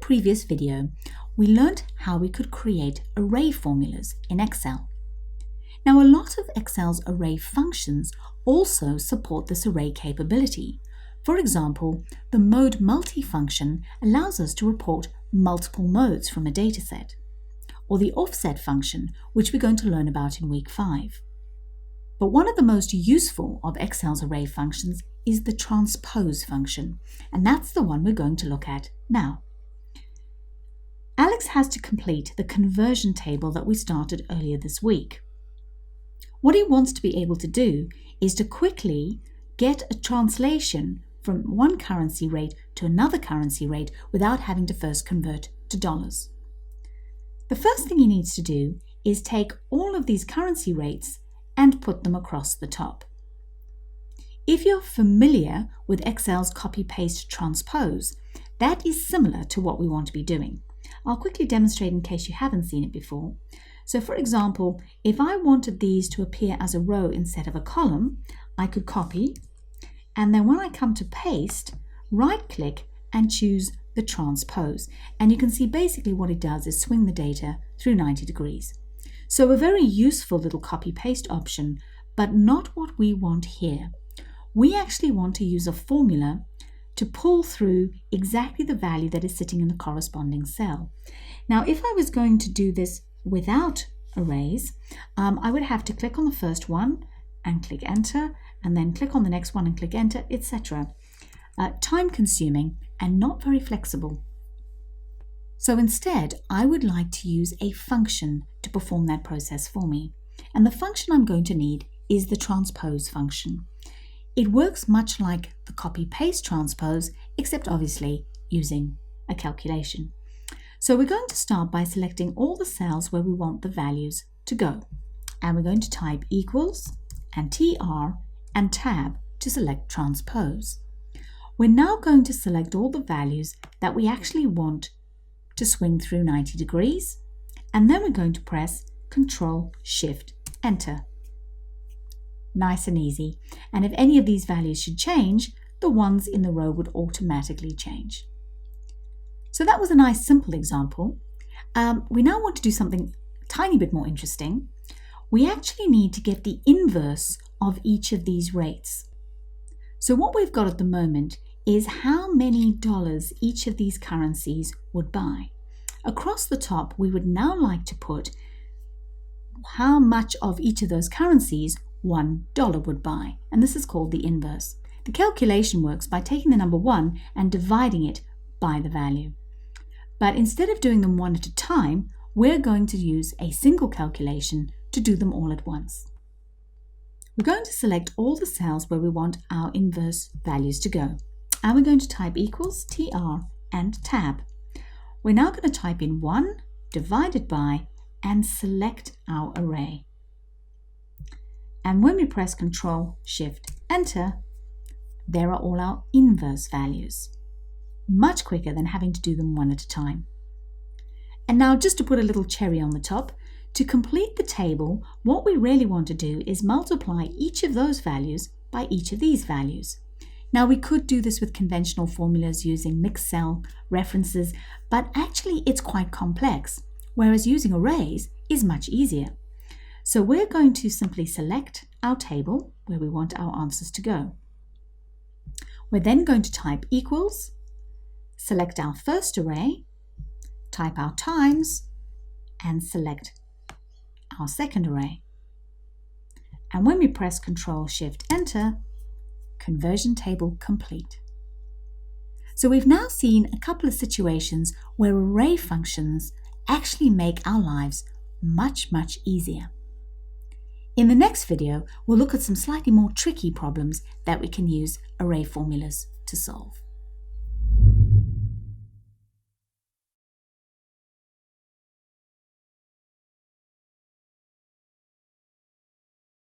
previous video, we learned how we could create array formulas in Excel. Now, a lot of Excel's array functions also support this array capability. For example, the mode multi function allows us to report multiple modes from a dataset, or the offset function, which we're going to learn about in week 5. But one of the most useful of Excel's array functions is the transpose function, and that's the one we're going to look at now. Alex has to complete the conversion table that we started earlier this week. What he wants to be able to do is to quickly get a translation from one currency rate to another currency rate without having to first convert to dollars. The first thing he needs to do is take all of these currency rates and put them across the top. If you're familiar with Excel's copy-paste transpose, that is similar to what we want to be doing. I'll quickly demonstrate in case you haven't seen it before. So for example, if I wanted these to appear as a row instead of a column, I could copy, and then when I come to paste, right-click and choose the transpose. And you can see basically what it does is swing the data through 90 degrees. So a very useful little copy-paste option, but not what we want here. We actually want to use a formula to pull through exactly the value that is sitting in the corresponding cell. Now, if I was going to do this without arrays, I would have to click on the first one and click enter, and then click on the next one and click enter, etc. Time consuming and not very flexible. So instead, I would like to use a function to perform that process for me. And the function I'm going to need is the transpose function. It works much like the copy-paste transpose, except obviously using a calculation. So we're going to start by selecting all the cells where we want the values to go. And we're going to type equals and TR and tab to select transpose. We're now going to select all the values that we actually want to swing through 90 degrees, and then we're going to press Ctrl Shift Enter. Nice and easy. And if any of these values should change, the ones in the row would automatically change. So that was a nice simple example. We now want to do something a tiny bit more interesting. We actually need to get the inverse of each of these rates. So what we've got at the moment is how many dollars each of these currencies would buy. Across the top, we would now like to put how much of each of those currencies $1 would buy, and this is called the inverse. The calculation works by taking the number 1 and dividing it by the value. But instead of doing them one at a time, we're going to use a single calculation to do them all at once. We're going to select all the cells where we want our inverse values to go. And we're going to type equals, TR, and tab. We're now going to type in 1 divided by and select our array. And when we press Ctrl Shift Enter, there are all our inverse values. Much quicker than having to do them one at a time. And now, just to put a little cherry on the top, to complete the table, what we really want to do is multiply each of those values by each of these values. Now, we could do this with conventional formulas using mixed cell references, but actually it's quite complex, whereas using arrays is much easier. So we're going to simply select our table where we want our answers to go. We're then going to type equals, select our first array, type our times, and select our second array. And when we press Ctrl Shift Enter, conversion table complete. So we've now seen a couple of situations where array functions actually make our lives much easier. In the next video, we'll look at some slightly more tricky problems that we can use array formulas to solve.